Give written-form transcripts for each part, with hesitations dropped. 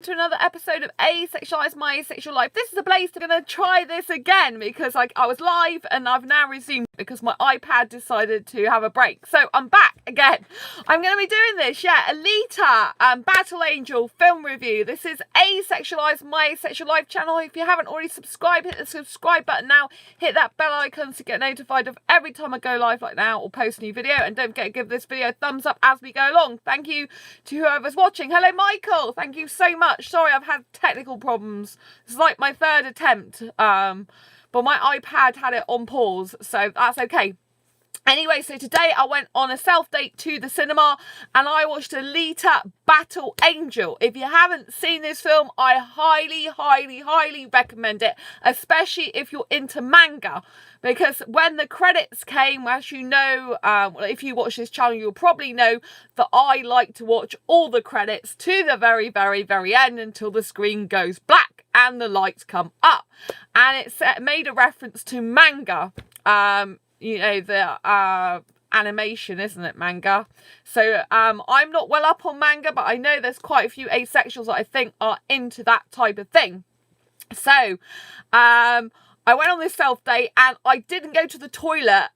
To another episode of Asexualise My Asexual Life. This is a place I'm going to try this again because I was live and I've now resumed because my iPad decided to have a break. So I'm back again. I'm going to be doing this, Alita, Battle Angel film review. This is Asexualise My Asexual Life channel. If you haven't already subscribed, hit the subscribe button now. Hit that bell icon to get notified of every time I go live like now or post a new video. And don't forget to give this video a thumbs up as we go along. Thank you to whoever's watching. Hello, Michael. Thank you so much. Sorry, I've had technical problems. It's like my third attempt, but my iPad had it on pause, so that's okay. Anyway, so today I went on a self-date to the cinema and I watched Alita Battle Angel. If you haven't seen this film, I highly recommend it, especially if you're into manga. Because when the credits came, as you know, if you watch this channel, you'll probably know that I like to watch all the credits to the very end until the screen goes black and the lights come up. And it made a reference to manga. You know, the animation, isn't it, manga? So I'm not well up on manga, but I know there's quite a few asexuals that I think are into that type of thing. So I went on this self-date and I didn't go to the toilet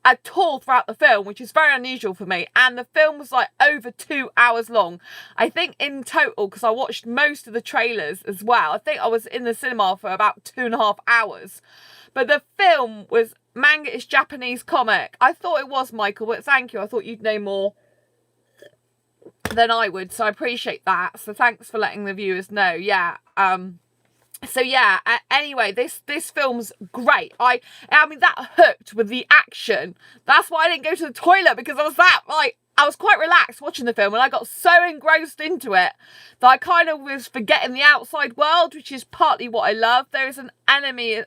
at all throughout the film, which is very unusual for me. And the film was like over 2 hours long. I think in total, because I watched most of the trailers as well, I think I was in the cinema for about 2.5 hours. But the film was manga is Japanese comic. I thought it was, Michael, but thank you. I thought you'd know more than I would, so I appreciate that. So thanks for letting the viewers know. Yeah. So yeah, anyway, this film's great. I mean, that hooked with the action. That's why I didn't go to the toilet, because I was quite relaxed watching the film and I got so engrossed into it that I kind of was forgetting the outside world, which is partly what I love. There is an anime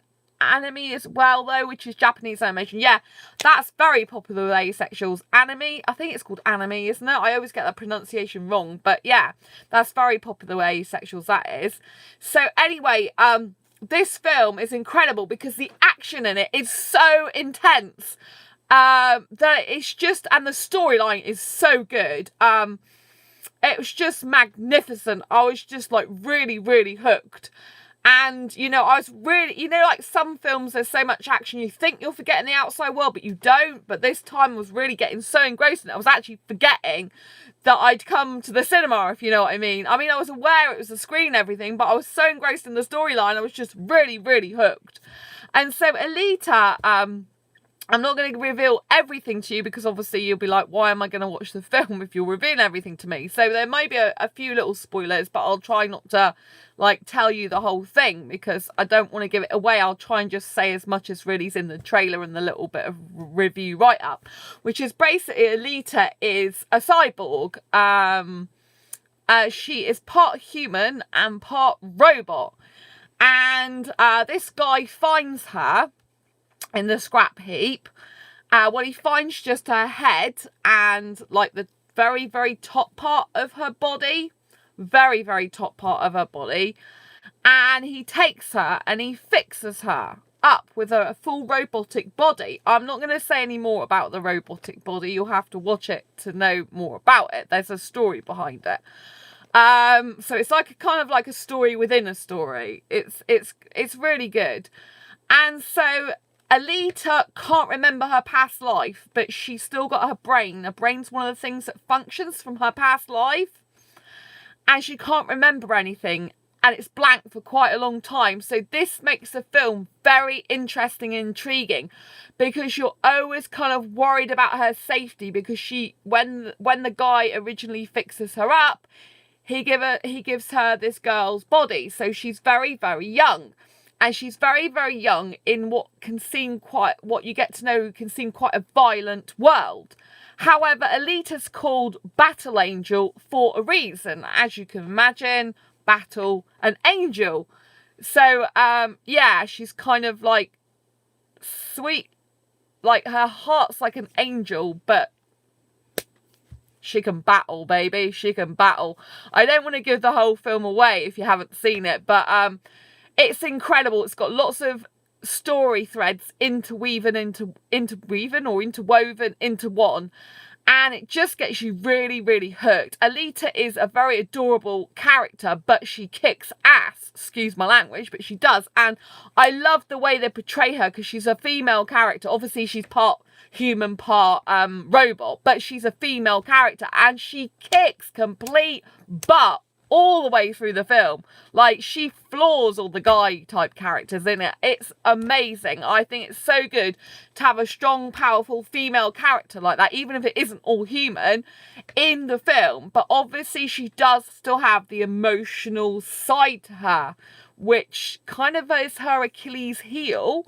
as well, though, which is Japanese animation. Yeah, that's very popular with asexuals. Anime, I think it's called anime, isn't it? I always get that pronunciation wrong, but yeah, that's very popular with asexuals, that is. So anyway, this film is incredible because the action in it is so intense that it's just, and the storyline is so good. It was just magnificent. I was just like really hooked. And, you know, I was really, you know, like some films, there's so much action, you think you're forgetting the outside world, but you don't. But this time I was really getting so engrossed in it. I was actually forgetting that I'd come to the cinema, if you know what I mean. I mean, I was aware it was a screen and everything, but I was so engrossed in the storyline, I was just really hooked. And so Alita, I'm not going to reveal everything to you because obviously you'll be like, why am I going to watch the film if you're revealing everything to me? So there may be a few little spoilers, but I'll try not to like tell you the whole thing because I don't want to give it away. I'll try and just say as much as really is in the trailer and the little bit of review write-up, which is basically Alita is a cyborg. She is part human and part robot. And this guy finds her in the scrap heap. Well, he finds just her head and like the very top part of her body. Very top part of her body. And he takes her and he fixes her up with a full robotic body. I'm not going to say any more about the robotic body. You'll have to watch it to know more about it. There's a story behind it. So it's like kind of like a story within a story. It's really good. And so Alita can't remember her past life, but she's still got her brain. Her brain's one of the things that functions from her past life. And she can't remember anything. And it's blank for quite a long time. So this makes the film very interesting and intriguing. Because you're always kind of worried about her safety. Because when the guy originally fixes her up, he gives her this girl's body. So she's very young. And she's very young in what you get to know can seem quite a violent world. However, Alita's called Battle Angel for a reason. As you can imagine, battle an angel. So, yeah, she's kind of like sweet. Like her heart's like an angel, but she can battle, baby. She can battle. I don't want to give the whole film away if you haven't seen it, but it's incredible. It's got lots of story threads interwoven into one. and it just gets you really, really hooked. Alita is a very adorable character, but she kicks ass. Excuse my language, but she does. And I love the way they portray her, because she's a female character. Obviously, she's part human, part robot, but she's a female character, and she kicks complete butt all the way through the film. Like, she floors all the guy type characters in it. It's amazing. I think it's so good to have a strong, powerful female character like that, even if it isn't all human, in the film. But obviously she does still have the emotional side to her, which kind of is her Achilles heel.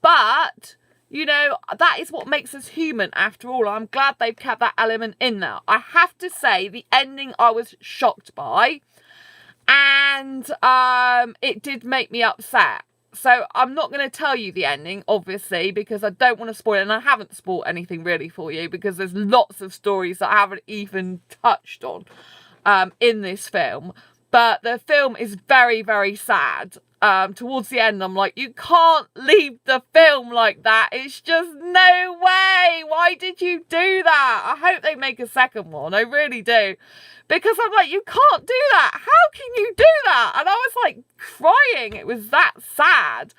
But you know, that is what makes us human after all. I'm glad they've kept that element in there. I have to say, the ending I was shocked by. And it did make me upset. So I'm not going to tell you the ending, obviously, because I don't want to spoil it. And I haven't spoiled anything really for you, because there's lots of stories that I haven't even touched on in this film. But the film is very, very sad. Towards the end, I'm like, you can't leave the film like that. It's just no way. Why did you do that? I hope they make a second one. I really do. Because I'm like, you can't do that. How can you do that? And I was like crying. It was that sad.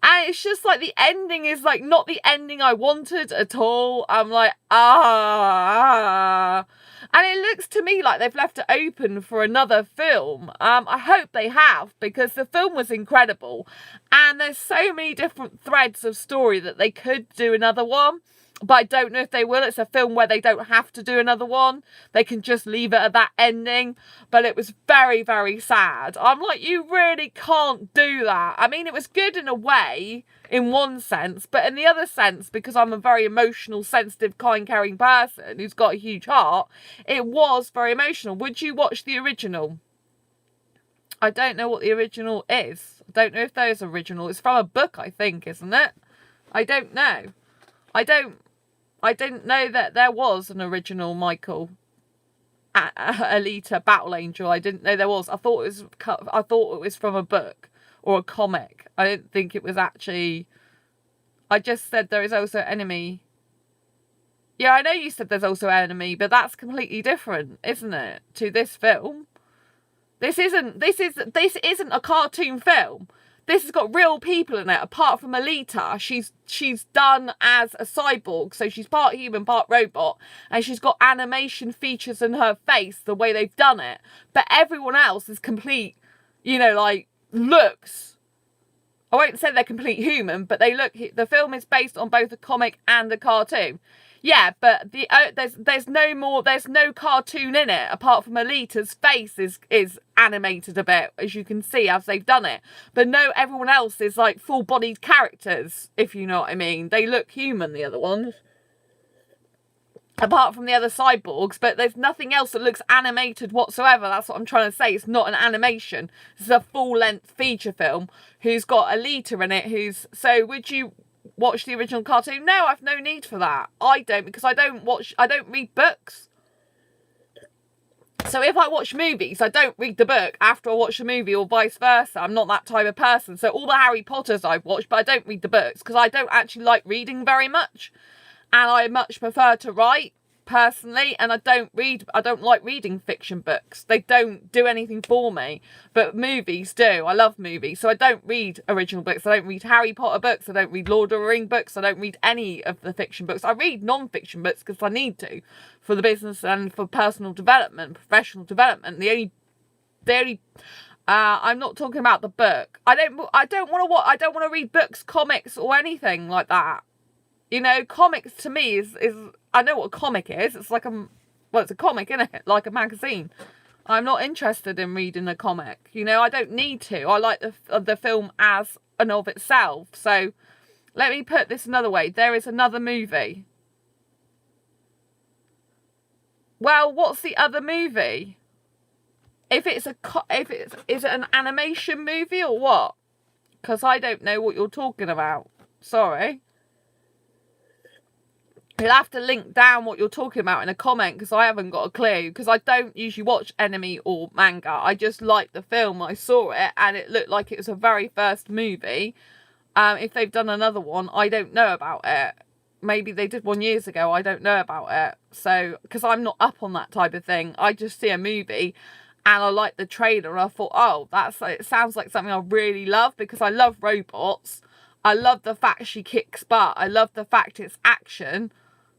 And it's just like the ending is like not the ending I wanted at all. I'm like, And it looks to me like they've left it open for another film. I hope they have, because the film was incredible. And there's so many different threads of story that they could do another one. But I don't know if they will. It's a film where they don't have to do another one. They can just leave it at that ending. But it was very, very sad. I'm like, you really can't do that. I mean, it was good in a way, in one sense. But in the other sense, because I'm a very emotional, sensitive, kind, caring person who's got a huge heart, it was very emotional. Would you watch the original? I don't know what the original is. I don't know if there's original. It's from a book, I think, isn't it? I don't know. I didn't know that there was an original Michael Alita Battle Angel. I didn't know there was. I thought it was from a book or a comic. I didn't think it was actually. I just said there is also Enemy. Yeah, I know you said there's also Enemy, but that's completely different, isn't it, to this film? This isn't a cartoon film. This has got real people in it, apart from Alita. She's done as a cyborg, so she's part human, part robot, and she's got animation features in her face, the way they've done it. But everyone else is complete, you know, like, looks. I won't say they're complete human, but they look. The film is based on both a comic and a cartoon. Yeah, but there's no cartoon in it apart from Alita's face is animated a bit, as you can see, as they've done it. But no, everyone else is like full-bodied characters, if you know what I mean. They look human, the other ones, apart from the other cyborgs, but there's nothing else that looks animated whatsoever. That's what I'm trying to say. It's not an animation. This is a full-length feature film who's got Alita in it. So would you watch the original cartoon? No, I've no need for that. I don't, because I don't read books. So if I watch movies, I don't read the book after I watch the movie, or vice versa. I'm not that type of person. So all the Harry Potters I've watched, but I don't read the books because I don't actually like reading very much. And I much prefer to write, personally, and I don't like reading fiction books. They don't do anything for me, but movies do. I love movies, so I don't read original books. I don't read Harry Potter books. I don't read Lord of the Rings books. I don't read any of the fiction books. I read non-fiction books because I need to, for the business and for personal development, professional development. The only I'm not talking about the book. I don't want to read books, comics, or anything like that. You know, comics to me is I know what a comic is. It's like it's a comic, isn't it? Like a magazine. I'm not interested in reading a comic. You know, I don't need to. I like the film as and of itself. So let me put this another way. There is another movie. Well, what's the other movie? Is it an animation movie or what? Because I don't know what you're talking about. Sorry. You'll have to link down what you're talking about in a comment, because I haven't got a clue. Because I don't usually watch anime or manga. I just liked the film. I saw it and it looked like it was a very first movie. If they've done another one, I don't know about it. maybe they did one years ago. I don't know about it. So, because I'm not up on that type of thing. I just see a movie and I like the trailer and I thought, oh, it sounds like something I really love, because I love robots. I love the fact she kicks butt. I love the fact it's action.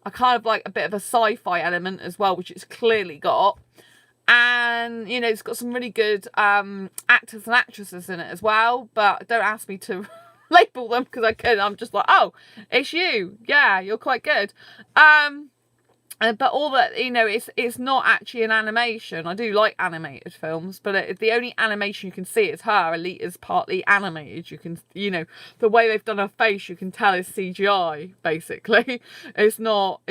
I kind of like a bit of a sci-fi element as well, which it's clearly got. And, you know, it's got some really good actors and actresses in it as well. But don't ask me to label them, because I could. I'm just like, oh, it's you. Yeah, you're quite good. But all that, you know, it's not actually an animation. I do like animated films, but the only animation you can see is her. Alita's partly animated. You can, you know, the way they've done her face, you can tell is CGI, basically. It's not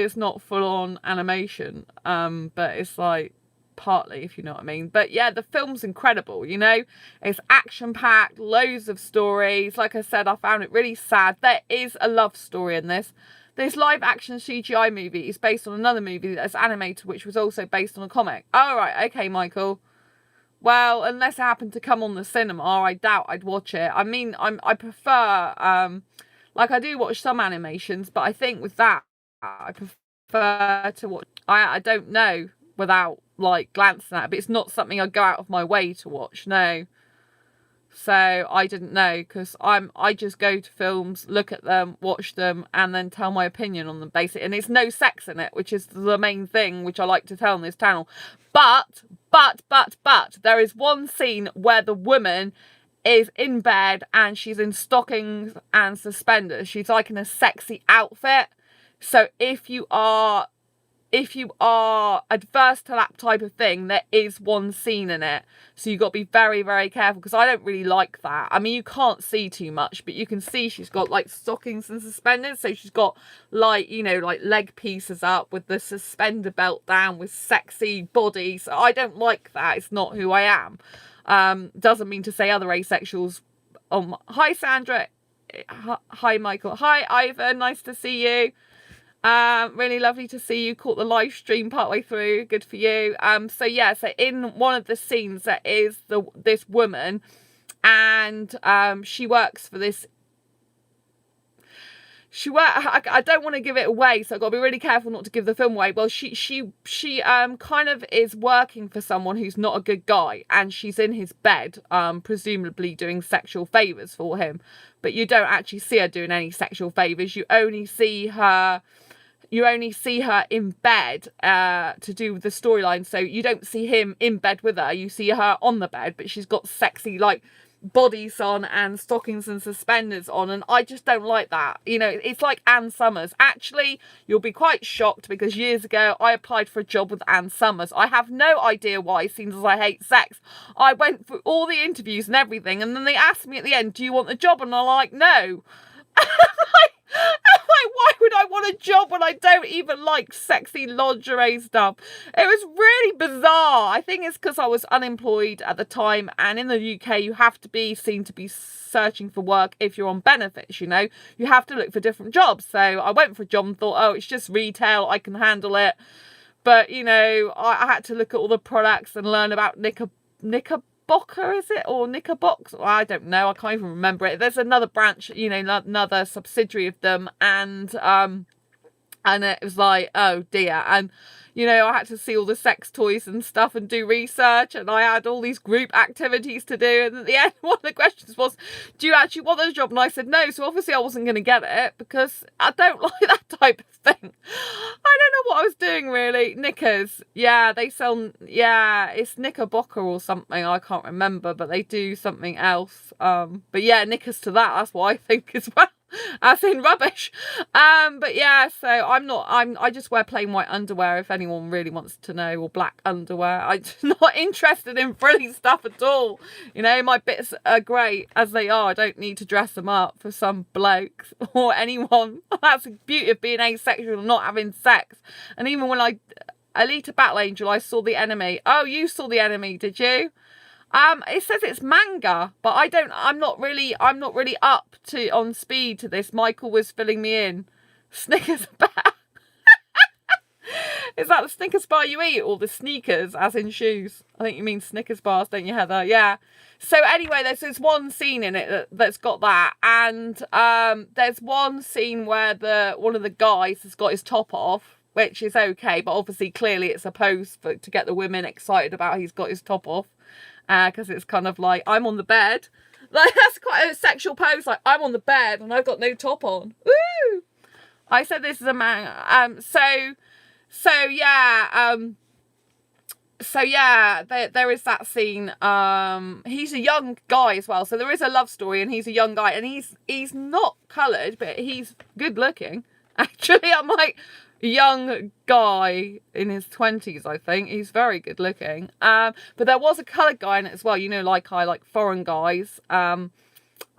full on animation. But it's like partly, if you know what I mean. But yeah, the film's incredible, you know. It's action packed, loads of stories. Like I said, I found it really sad. There is a love story in this. This live action CGI movie is based on another movie that's animated, which was also based on a comic. Oh, right. Okay, Michael. Well, unless it happened to come on the cinema, I doubt I'd watch it. I mean, I prefer, like I do watch some animations, but I think with that, I prefer to watch, I don't know without like glancing at it, but it's not something I go out of my way to watch, no. So I didn't know, because I just go to films, look at them, watch them, and then tell my opinion on them, basically. And there's no sex in it, which is the main thing which I like to tell on this channel. But there is one scene where the woman is in bed and she's in stockings and suspenders. She's like in a sexy outfit. So if you are adverse to that type of thing, there is one scene in it. So you've got to be very, very careful, because I don't really like that. I mean, you can't see too much, but you can see she's got like stockings and suspenders. So she's got like, you know, like leg pieces up with the suspender belt down with sexy body. So I don't like that. It's not who I am. Doesn't mean to say other asexuals. Hi, Sandra. Hi, Michael. Hi, Ivan. Nice to see you. Really lovely to see you. Caught the live stream partway through. Good for you. So yeah, so in one of the scenes there is this woman, and she works for this. I don't want to give it away, so I've got to be really careful not to give the film away. Well, she kind of is working for someone who's not a good guy, and she's in his bed, presumably doing sexual favours for him. But you don't actually see her doing any sexual favours. You only see her in bed to do with the storyline. So you don't see him in bed with her. You see her on the bed, but she's got sexy like bodies on and stockings and suspenders on, and I just don't like that. You know, it's like Ann Summers. Actually, you'll be quite shocked, because years ago I applied for a job with Ann Summers. I have no idea why, seeing as I hate sex. I went through all the interviews and everything, and then they asked me at the end, do you want the job? And I'm like, no. Like, why would I want a job when I don't even like sexy lingerie stuff? It was really bizarre. I think it's because I was unemployed at the time, and in the UK you have to be seen to be searching for work if you're on benefits, you know. You have to look for different jobs. So I went for a job and thought, oh, it's just retail, I can handle it. But, you know, I had to look at all the products and learn about Knickerbocker, is it? Or Knickerbox? I don't know. I can't even remember it. There's another branch, you know, another subsidiary of them. And it was like, oh dear. And, you know, I had to see all the sex toys and stuff and do research. And I had all these group activities to do. And at the end, one of the questions was, do you actually want the job? And I said no. So obviously I wasn't going to get it, because I don't like that type of thing. I don't know what I was doing, really. Knickers. Yeah, they sell, yeah, it's Knickerbocker or something. I can't remember, but they do something else. But yeah, knickers to that. That's what I think as well. As in rubbish. But yeah, so I just wear plain white underwear if anyone really wants to know, or black underwear. I'm not interested in frilly stuff at all. You know, my bits are great as they are. I don't need to dress them up for some blokes or anyone. That's the beauty of being asexual and not having sex. And even when Alita Battle Angel, I saw The Enemy. Oh, you saw The Enemy, did you? It says it's manga, but I'm not really up to on speed to this. Michael was filling me in. Snickers about. Is that the Snickers bar you eat, or the sneakers, as in shoes? I think you mean Snickers bars, don't you, Heather? Yeah. So anyway, there's this one scene in it that's got that, and there's one scene where one of the guys has got his top off, which is okay, but obviously clearly it's a pose to get the women excited about he's got his top off, because it's kind of like, I'm on the bed. Like, that's quite a sexual pose, like, I'm on the bed and I've got no top on. Woo! I said this is a man. So yeah, there is that scene. He's a young guy as well, so there is a love story, and he's a young guy, and he's not coloured, but he's good looking. Actually, I'm like, young guy in his 20s, I think. He's very good looking. But there was a coloured guy in it as well, you know, like I like foreign guys.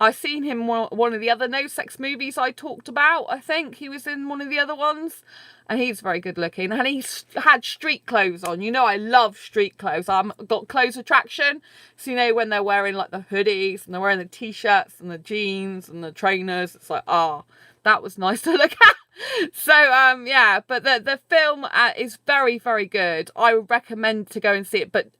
I seen him one of the other no sex movies I talked about. I think he was in one of the other ones, and he's very good looking, and he had street clothes on. You know, I love street clothes. I've got clothes attraction, so you know, when they're wearing like the hoodies and they're wearing the t-shirts and the jeans and the trainers, it's like, that was nice to look at. So yeah, but the film is very, very good. I would recommend to go and see it, but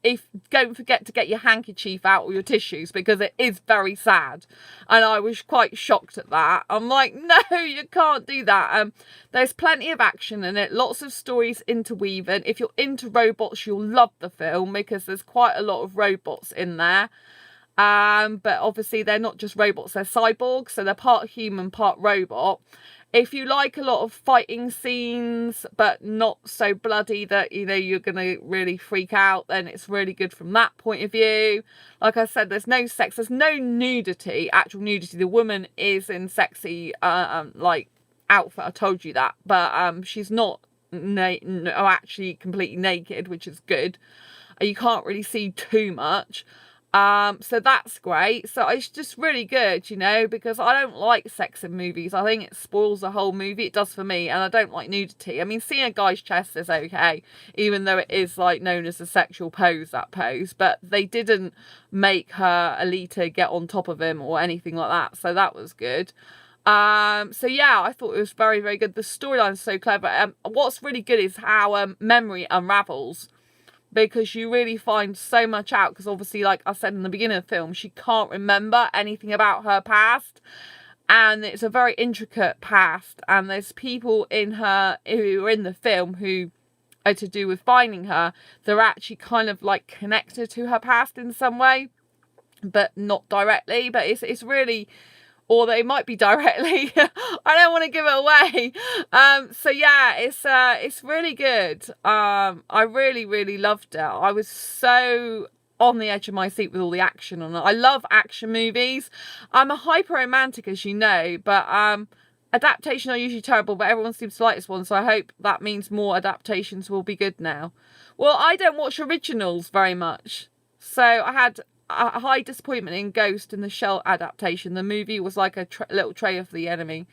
don't forget to get your handkerchief out or your tissues, because it is very sad, and I was quite shocked at that. I'm like, no, you can't do that. There's plenty of action in it, lots of stories interweaving. If you're into robots, you'll love the film, because there's quite a lot of robots in there. But obviously they're not just robots, they're cyborgs, so they're part human, part robot. If you like a lot of fighting scenes, but not so bloody that, you know, you're going to really freak out, then it's really good from that point of view. Like I said, there's no sex, there's no nudity, actual nudity. The woman is in sexy, like, outfit, I told you that. But she's not actually completely naked, which is good. You can't really see too much. So that's great. So it's just really good, you know, because I don't like sex in movies. I think it spoils the whole movie. It does for me, and I don't like nudity. I mean, seeing a guy's chest is okay, even though it is like known as a sexual pose, that pose, but they didn't make her Alita get on top of him or anything like that, so that was good. So yeah, I thought it was very, very good. The storyline's so clever. What's really good is how memory unravels, because you really find so much out, because obviously, like I said in the beginning of the film, she can't remember anything about her past, and it's a very intricate past, and there's people in her who are in the film who are to do with finding her. They're actually kind of like connected to her past in some way, but not directly, but it's really, or they might be directly. I don't want to give it away. So yeah, it's really good. I really, really loved it. I was so on the edge of my seat with all the action on it. I love action movies. I'm a hyper romantic, as you know, but adaptations are usually terrible, but everyone seems to like this one, so I hope that means more adaptations will be good now. Well, I don't watch originals very much, so I had a high disappointment in Ghost in the Shell adaptation. The movie was like a little tray of the enemy.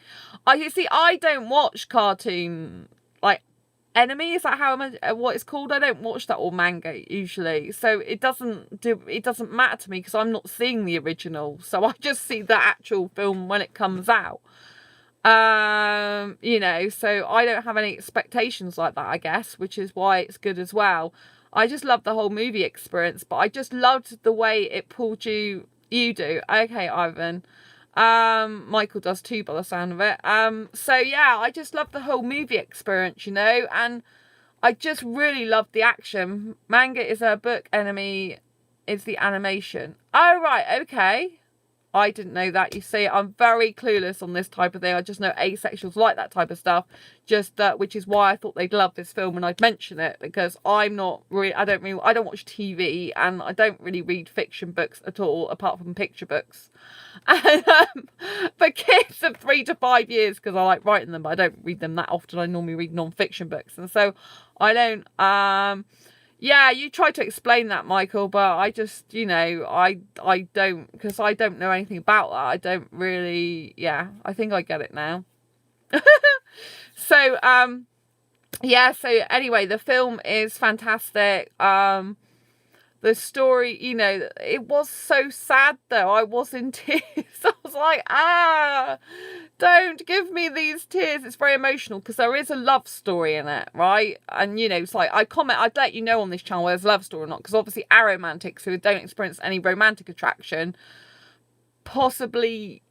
You see, I don't watch cartoon, like, Enemy, is that what it's called? I don't watch that, or Manga usually, so it doesn't matter to me, because I'm not seeing the original, so I just see the actual film when it comes out. You know, so I don't have any expectations like that, I guess, which is why it's good as well. I just loved the whole movie experience, but I just loved the way it pulled you do. Okay, Ivan. Michael does too, by the sound of it. So yeah, I just loved the whole movie experience, you know, and I just really loved the action. Manga is a book, Enemy is the animation. Oh, right, okay. I didn't know that. You see, I'm very clueless on this type of thing. I just know asexuals like that type of stuff, which is why I thought they'd love this film and I'd mention it, because I don't watch TV, and I don't really read fiction books at all, apart from picture books. And for kids of 3 to 5 years, because I like writing them, but I don't read them that often. I normally read non-fiction books, and so I don't. Yeah, you tried to explain that, Michael, but I just, you know, I don't, because I don't know anything about that. I don't really, yeah, I think I get it now. So, yeah, so anyway, the film is fantastic. The story, you know, it was so sad though. I was in tears. I was like, don't give me these tears. It's very emotional because there is a love story in it, right? And, you know, it's like, I'd let you know on this channel whether there's a love story or not, because obviously aromantics who don't experience any romantic attraction possibly...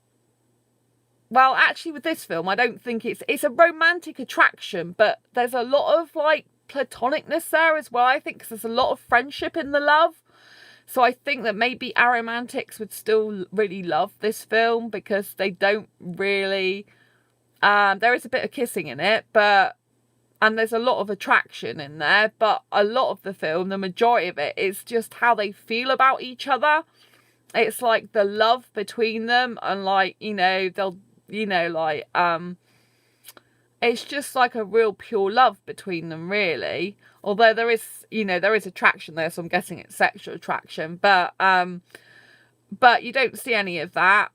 Well, actually, with this film, I don't think it's a romantic attraction, but there's a lot of, like, platonicness there as well, I think, because there's a lot of friendship in the love. So I think that maybe aromantics would still really love this film, because they don't really... there is a bit of kissing in it, and there's a lot of attraction in there, but a lot of the film, the majority of it, is just how they feel about each other. It's like the love between them, and, like, you know, they'll... You know, like, it's just like a real pure love between them, really. Although there is, you know, there is attraction there, so I'm guessing it's sexual attraction. But you don't see any of that.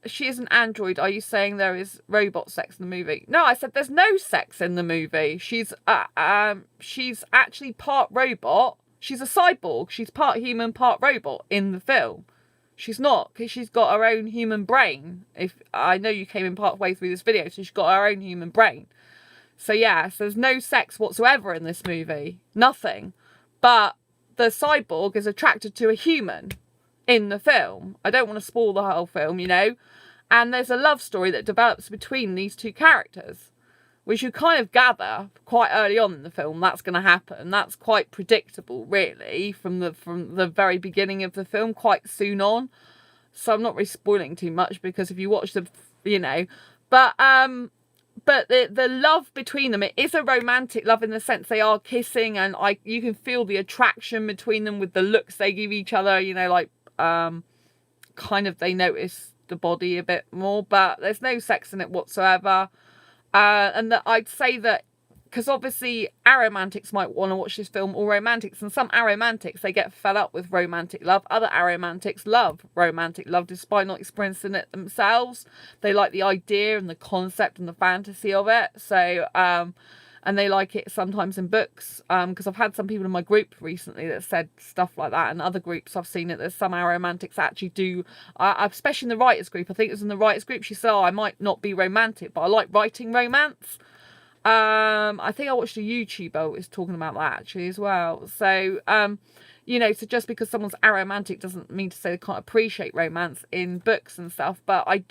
She is an android. Are you saying there is robot sex in the movie? No, I said there's no sex in the movie. She's actually part robot. She's a cyborg. She's part human, part robot in the film. She's not, because she's got her own human brain. If I know you came in part way through this video, so she's got her own human brain. So yeah, so there's no sex whatsoever in this movie. Nothing. But the cyborg is attracted to a human in the film. I don't want to spoil the whole film, you know. And there's a love story that develops between these two characters, which you kind of gather quite early on in the film that's going to happen. That's quite predictable, really, from the very beginning of the film, quite soon on. So I'm not really spoiling too much, because if you watch the, you know, but the love between them, it is a romantic love in the sense they are kissing, and you can feel the attraction between them with the looks they give each other, you know, like kind of they notice the body a bit more, but there's no sex in it whatsoever. And that I'd say that, because obviously aromantics might want to watch this film, or romantics, and some aromantics, they get fed up with romantic love. Other aromantics love romantic love despite not experiencing it themselves. They like the idea and the concept and the fantasy of it. So and they like it sometimes in books, because I've had some people in my group recently that said stuff like that, and other groups I've seen it, there's some aromantics actually do, especially in the writers group. I think it was in the writers group, she said, I might not be romantic, but I like writing romance. I think I watched a YouTuber who was talking about that actually as well. So you know, so just because someone's aromantic doesn't mean to say they can't appreciate romance in books and stuff. But I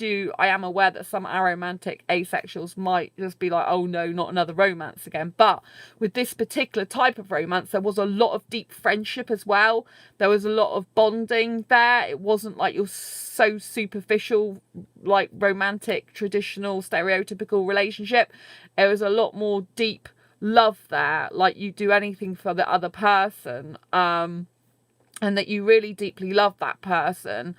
am aware that some aromantic asexuals might just be like, oh no, not another romance again. But with this particular type of romance, there was a lot of deep friendship as well. There was a lot of bonding there. It wasn't like you're so superficial, like romantic, traditional, stereotypical relationship. It was a lot more deep love there, like you do anything for the other person, and that you really deeply love that person,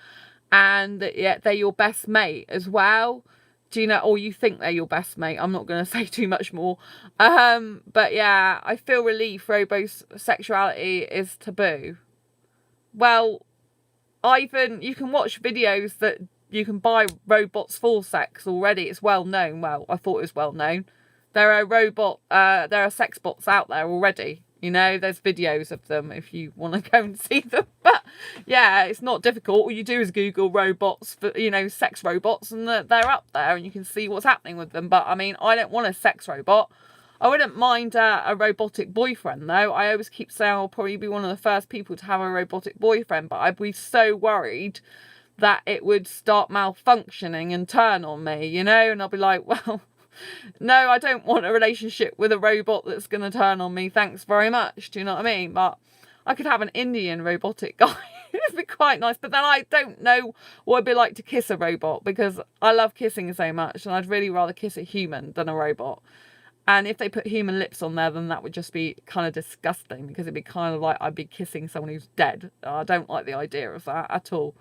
and that yet they're your best mate as well. Do you know, or you think they're your best mate? I'm not going to say too much more. But yeah, I feel relief robosexuality is taboo. Well, Ivan, you can watch videos that you can buy robots for sex already. It's well known. Well, I thought it was well known. There are sex bots out there already. You know, there's videos of them if you want to go and see them. But yeah, it's not difficult. All you do is Google robots, for, you know, sex robots, and they're up there and you can see what's happening with them. But I mean, I don't want a sex robot. I wouldn't mind a robotic boyfriend though. I always keep saying I'll probably be one of the first people to have a robotic boyfriend, but I'd be so worried that it would start malfunctioning and turn on me, you know, and I'll be like, well, no, I don't want a relationship with a robot that's going to turn on me. Thanks very much. Do you know what I mean? But I could have an Indian robotic guy. It'd be quite nice. But then I don't know what it'd be like to kiss a robot, because I love kissing so much, and I'd really rather kiss a human than a robot. And if they put human lips on there, then that would just be kind of disgusting, because it'd be kind of like I'd be kissing someone who's dead. I don't like the idea of that at all.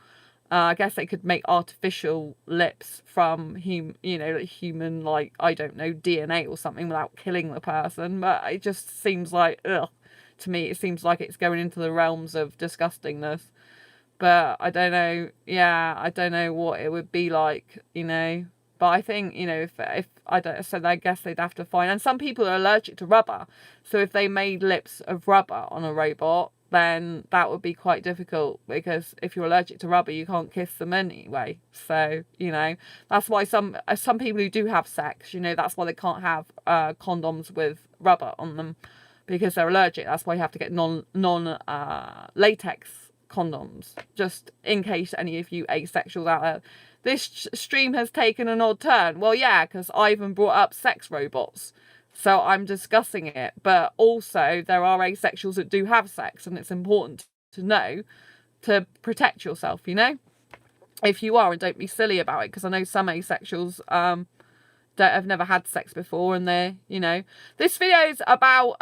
I guess they could make artificial lips from human, like, I don't know, DNA or something without killing the person. But it just seems like, ugh, to me, it seems like it's going into the realms of disgustingness. But I don't know, yeah, I don't know what it would be like, you know. But I think, you know, if I don't, so I guess they'd have to find, and some people are allergic to rubber. So if they made lips of rubber on a robot, then that would be quite difficult, because if you're allergic to rubber, you can't kiss them anyway. So, you know, that's why some people who do have sex, you know, that's why they can't have condoms with rubber on them, because they're allergic. That's why you have to get non latex condoms, just in case any of you asexuals out there. This stream has taken an odd turn. Well, yeah, because Ivan brought up sex robots. So I'm discussing it, but also there are asexuals that do have sex, and it's important to know to protect yourself, you know, if you are, and don't be silly about it, because I know some asexuals don't have never had sex before, and they're, you know, this video is about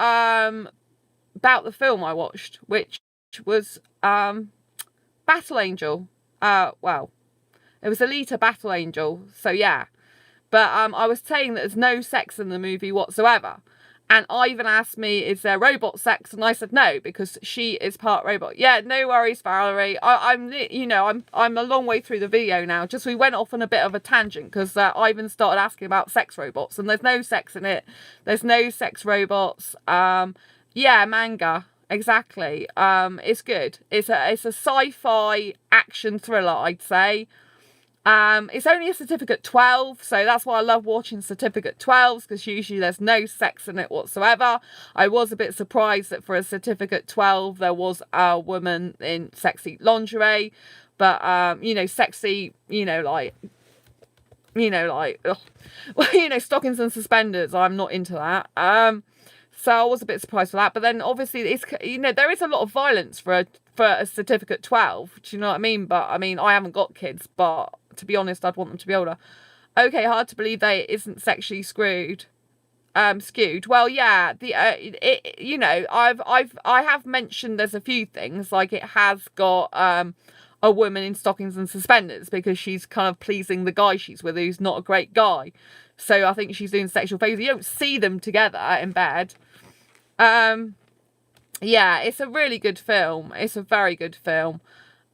the film I watched, which was Battle Angel. Well, it was Alita Battle Angel. So yeah. But I was saying that there's no sex in the movie whatsoever. And Ivan asked me, is there robot sex? And I said no, because she is part robot. Yeah, no worries, Valerie. I'm a long way through the video now. Just we went off on a bit of a tangent, because Ivan started asking about sex robots. And there's no sex in it. There's no sex robots. Yeah, manga. Exactly. It's good. It's a sci-fi action thriller, I'd say. It's only a certificate 12, so that's why I love watching certificate 12s, because usually there's no sex in it whatsoever. I was a bit surprised that for a certificate 12 there was a woman in sexy lingerie, but you know, sexy, you know, like ugh. Well, you know, stockings and suspenders. I'm not into that. So I was a bit surprised for that, but then obviously it's, you know, there is a lot of violence for a certificate 12. Do you know what I mean? But I mean, I haven't got kids, but to be honest, I'd want them to be older. Okay, hard to believe they isn't sexually skewed. Well, yeah, you know, I have mentioned there's a few things, like it has got a woman in stockings and suspenders, because she's kind of pleasing the guy she's with, who's not a great guy. So I think she's doing sexual favors. You don't see them together in bed. Yeah, it's a really good film. It's a very good film.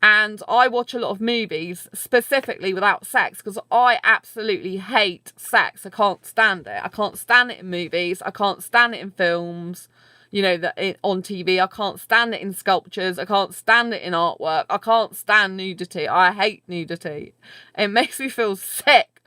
And I watch a lot of movies specifically without sex, because I absolutely hate sex. I can't stand it. I can't stand it in movies. I can't stand it in films, you know, on TV. I can't stand it in sculptures. I can't stand it in artwork. I can't stand nudity. I hate nudity. It makes me feel sick.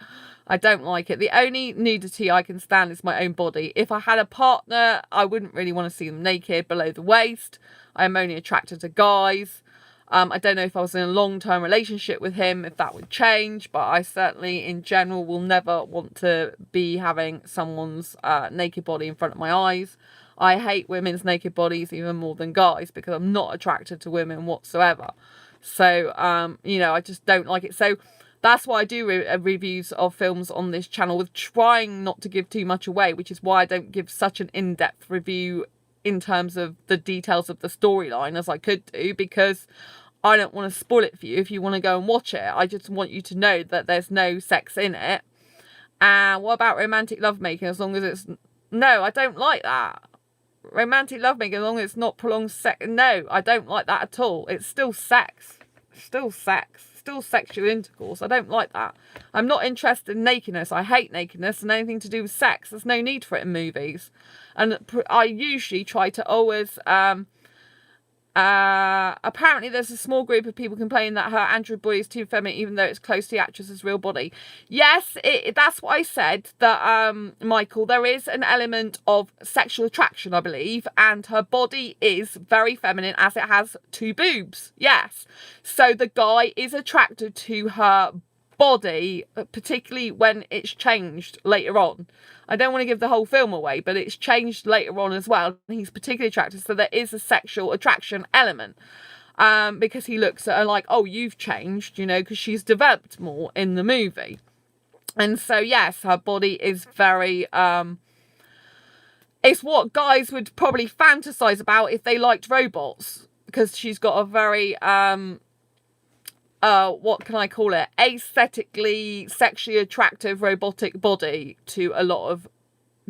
I don't like it. The only nudity I can stand is my own body. If I had a partner, I wouldn't really want to see them naked below the waist. I'm only attracted to guys. I don't know if I was in a long-term relationship with him, if that would change, but I certainly, in general, will never want to be having someone's naked body in front of my eyes. I hate women's naked bodies even more than guys, because I'm not attracted to women whatsoever. So, you know, I just don't like it. So that's why I do reviews of films on this channel, with trying not to give too much away, which is why I don't give such an in-depth review in terms of the details of the storyline as I could do, because I don't want to spoil it for you if you want to go and watch it. I just want you to know that there's no sex in it. And what about romantic lovemaking? As long as it's... No, I don't like that. Romantic lovemaking, as long as it's not prolonged sex. No, I don't like that at all. It's still sex. Still sex. Still sexual intercourse. I don't like that. I'm not interested in nakedness. I hate nakedness and anything to do with sex. There's no need for it in movies. And I usually try to always... apparently there's a small group of people complaining that her android body is too feminine, even though it's close to the actress's real body. Yes, that's what I said, that Michael, there is an element of sexual attraction, I believe, and her body is very feminine, as it has two boobs. Yes, so the guy is attracted to her body, particularly when it's changed later on. I don't want to give the whole film away, but it's changed later on as well. He's particularly attracted, so there is a sexual attraction element, because he looks at her like, oh, you've changed, you know, because she's developed more in the movie. And so yes, her body is very it's what guys would probably fantasize about if they liked robots, because she's got a very what can I call it, aesthetically sexually attractive robotic body to a lot of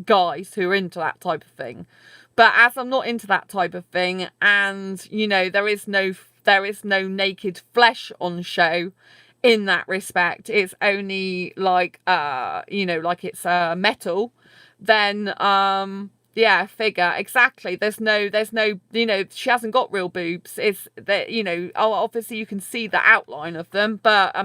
guys who are into that type of thing. But as I'm not into that type of thing, and you know, there is no naked flesh on show in that respect, it's only like you know, like it's metal, then Yeah, figure, exactly. There's no, you know, she hasn't got real boobs. It's that, you know, obviously you can see the outline of them, but I mean,